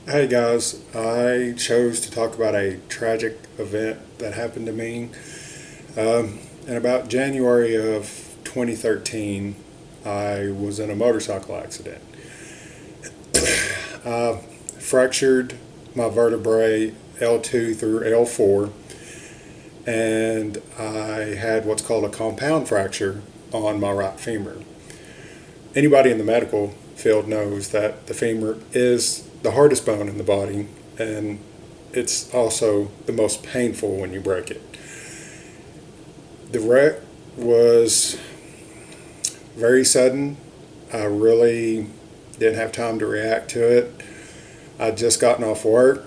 Hey guys, I chose to talk about a tragic event that happened to me. In about January of 2013, I was in a motorcycle accident. Fractured my vertebrae L2 through L4, and I had what's called a compound fracture on my right femur. Anybody in the medical field knows that the femur is the hardest bone in the body, and it's also the most painful when you break it. The wreck was very sudden. I really didn't have time to react to it. I'd just gotten off work.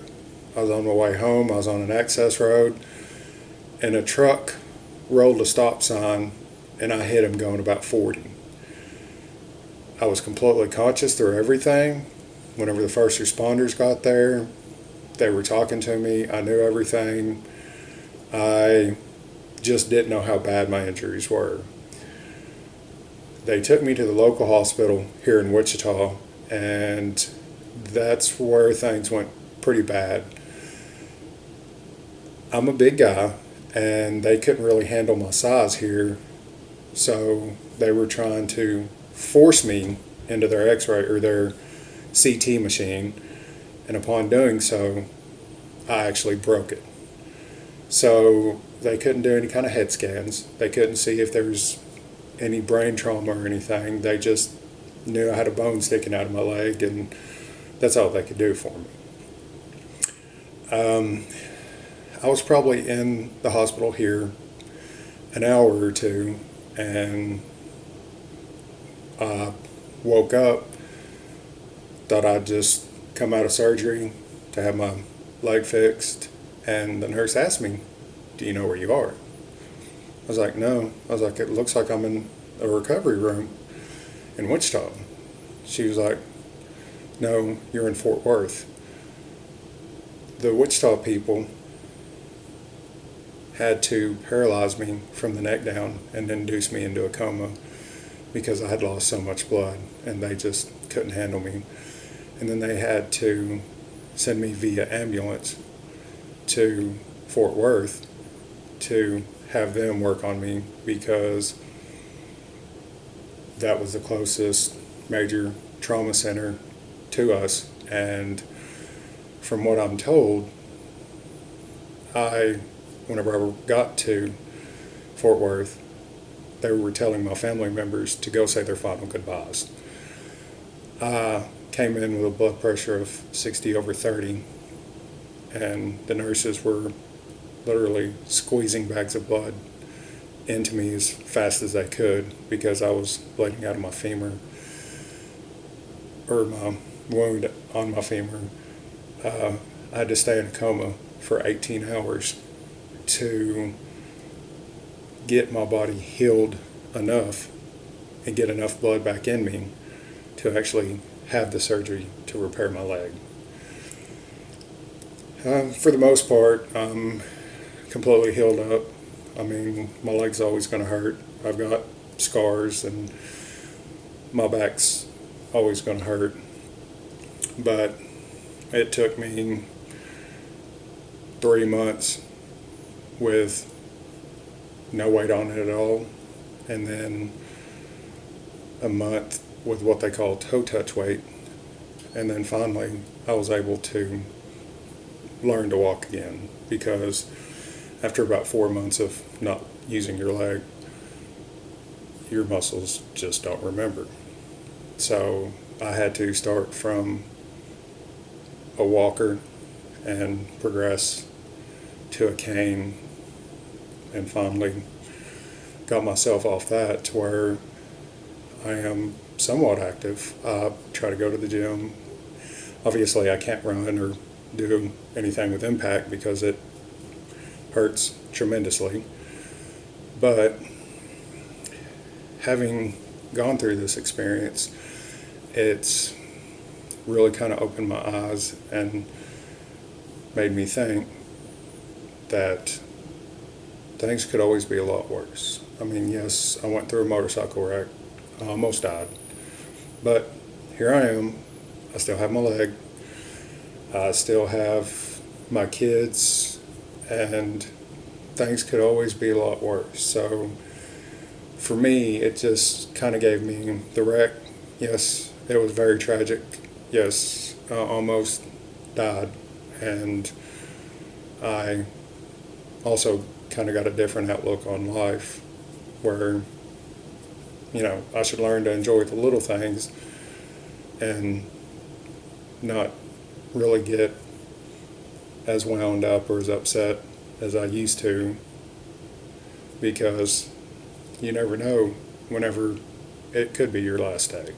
I was on my way home. I was on an access road, and a truck rolled a stop sign, and I hit him going about 40. I was completely conscious through everything. Whenever the first responders got there, they were talking to me. I knew everything. I just didn't know how bad my injuries were. They took me to the local hospital here in Wichita, and that's where things went pretty bad. I'm a big guy, and they couldn't really handle my size here, so they were trying to force me into their x-ray or their CT machine, and upon doing so, I actually broke it. So they couldn't do any kind of head scans. They couldn't see if there was any brain trauma or anything. They just knew I had a bone sticking out of my leg, and that's all they could do for me. I was probably in the hospital here an hour or two, and I woke up, thought I'd just come out of surgery to have my leg fixed, and the nurse asked me, "Do you know where you are?" I was like, "No." I was like, "It looks like I'm in a recovery room in Wichita." She was like, "No, you're in Fort Worth." The Wichita people had to paralyze me from the neck down and induce me into a coma because I had lost so much blood, and they just couldn't handle me. And then they had to send me via ambulance to Fort Worth to have them work on me because that was the closest major trauma center to us. And from what I'm told, whenever I got to Fort Worth, they were telling my family members to go say their final goodbyes. I came in with a blood pressure of 60 over 30, and the nurses were literally squeezing bags of blood into me as fast as they could because I was bleeding out of my femur, or my wound on my femur. I had to stay in a coma for 18 hours to get my body healed enough and get enough blood back in me to actually have the surgery to repair my leg. For the most part, I'm completely healed up. I mean, my leg's always going to hurt. I've got scars, and my back's always going to hurt. But it took me 3 months with no weight on it at all, and then a month with what they call toe touch weight, and then finally I was able to learn to walk again because after about 4 months of not using your leg, your muscles just don't remember. So I had to start from a walker and progress to a cane, and finally got myself off that to where I am somewhat active. I try to go to the gym. Obviously, I can't run or do anything with impact because it hurts tremendously. But having gone through this experience, it's really kind of opened my eyes and made me think that things could always be a lot worse. I mean, yes, I went through a motorcycle wreck. I almost died. But here I am. I still have my leg. I still have my kids, and things could always be a lot worse. So for me, it just kind of gave me the wreck. Yes, it was very tragic. Yes, almost died. And I also kind of got a different outlook on life where, I should learn to enjoy the little things and not really get as wound up or as upset as I used to, because you never know whenever it could be your last day.